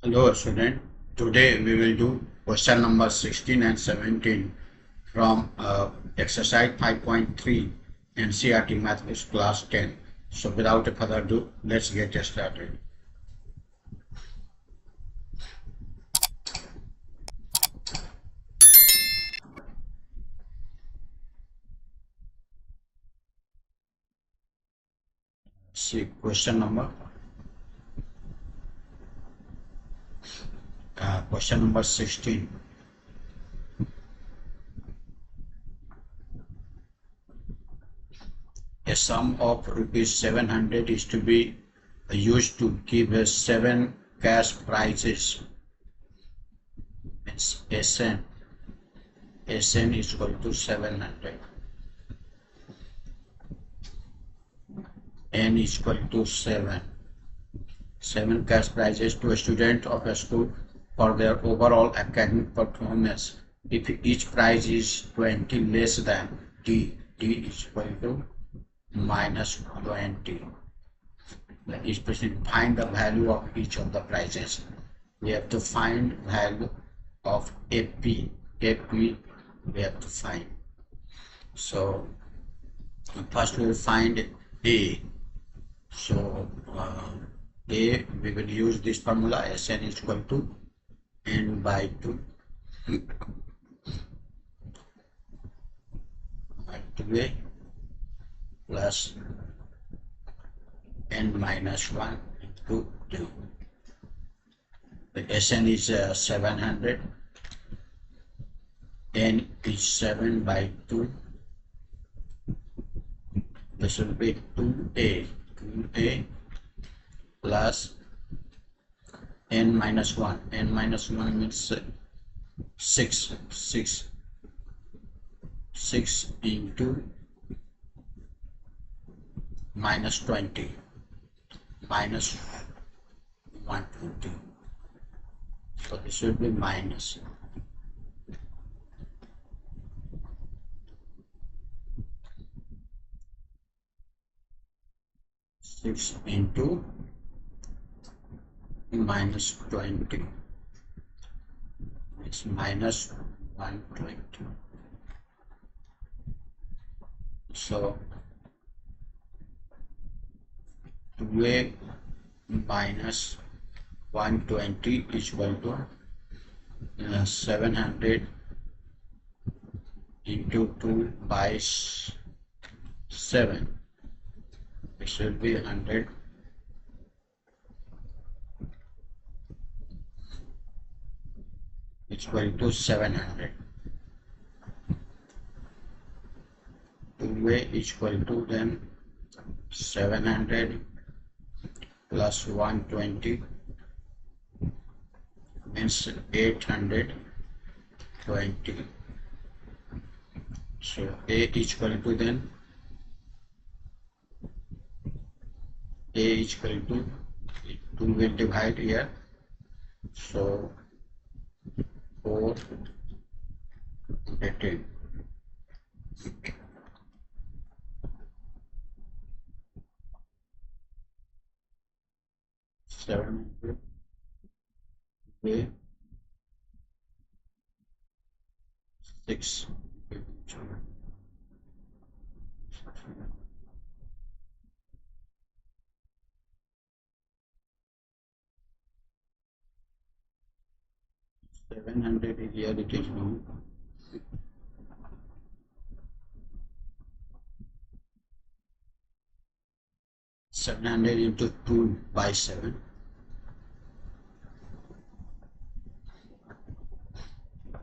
Hello student, today we will do question number 16 and 17 from exercise 5.3 NCERT Mathematics class 10. So without further ado, let's get started. See question number 16. A sum of rupees 700 is to be used to give us 7 cash prizes. It's SN is equal to 700. N is equal to 7. 7 cash prizes to a student of a school for their overall academic performance. If each prize is 20 less than D is equal to minus 20. Especially find the value of each of the prizes. We have to find value of AP we have to find. So first we will find A. So A, we will use this formula Sn is equal to n by 2 2A plus n minus 1 into 2. The Sn is 700, n is 7 by 2. This will be 2A plus n minus 1. N minus 1 means 6 into minus 20 minus 120. So this will be minus 6 into minus 20. It's minus 120. So 2A minus 120 is equal to 700 into 2 by 7. It will be 100. It's equal to 700. 2A is equal to then 700 plus 120 means 820. So A is equal to then A is equal to 2 will divide here. So 4 18. Seven A 6 700 here it is no. 700 into 2 by 7.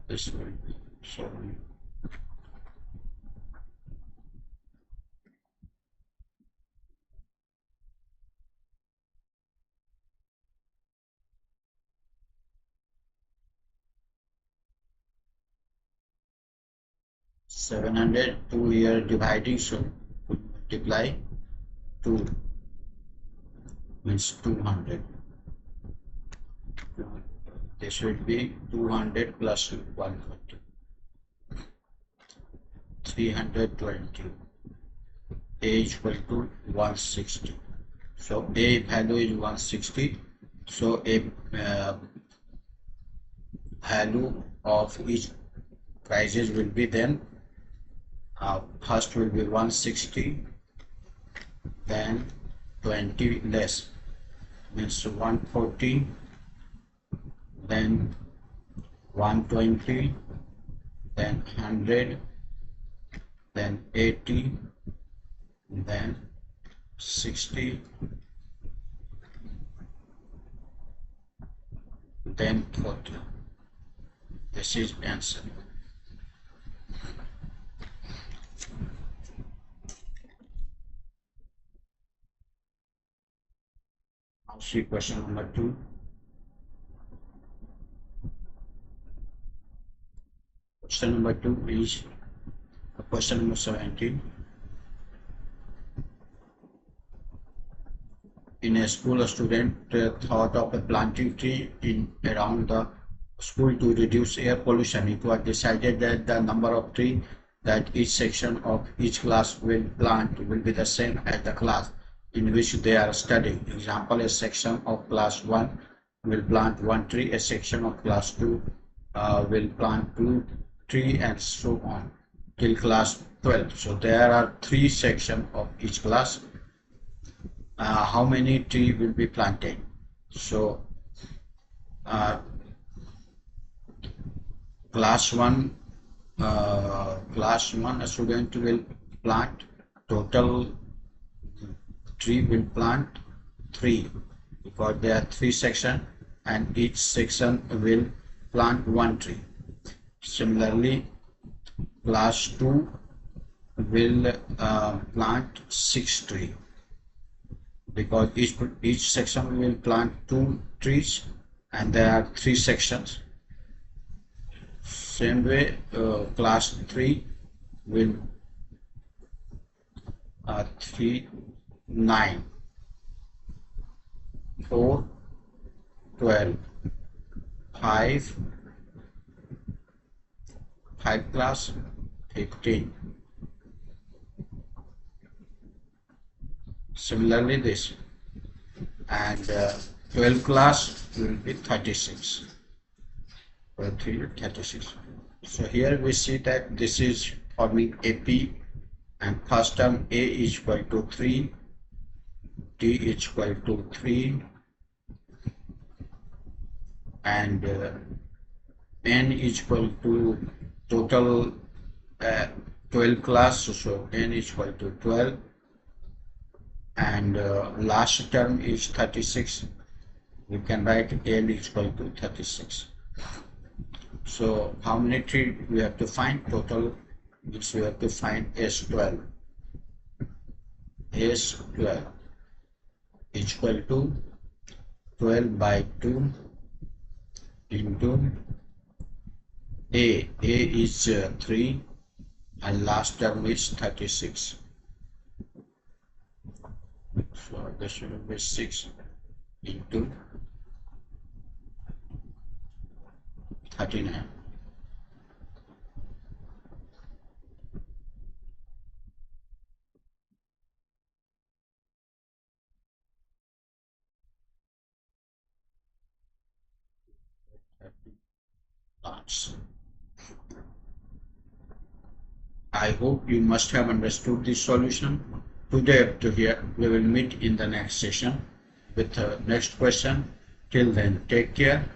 This will be so 700 2 here dividing, so multiply 2 means 200. This will be 200 plus 120. 320. A is equal to 160. So A value is 160 So a value of each prices will be then first will be 160, then 20 less means 140, then 120, then 100, then 80, then 60, then 40. This is answer. Now see question number 2. Question number 2 is question number 17. In a school, a student thought of a planting tree in around the school to reduce air pollution. It was decided that the number of trees that each section of each class will plant will be the same as the class in which they are studying. Example, a section of class 1 will plant 1 tree, a section of class 2 will plant 2 trees, and so on till class 12. So there are 3 sections of each class. How many trees will be planted? So class 1 a student will plant total tree will plant 3 because there are 3 sections and each section will plant 1 tree. Similarly, class 2 will plant 6 trees because each section will plant 2 trees and there are 3 sections. Same way, class 3 will 3, 9, 4, 12, 5 class 15. Similarly this, and 12 class will be 36. 36. So here we see that this is forming AP, and first term A is equal to 3, D is equal to 3, and N is equal to total 12 class, so N is equal to 12, and last term is 36. We can write N is equal to 36. So how many trees we have to find? Total means we have to find S12. S12 is equal to 12 by 2 into A is 3 and last term is 36. So this should be 6 into 39. Parts. I hope you must have understood this solution. Today up to here, we will meet in the next session with the next question. Till then, take care.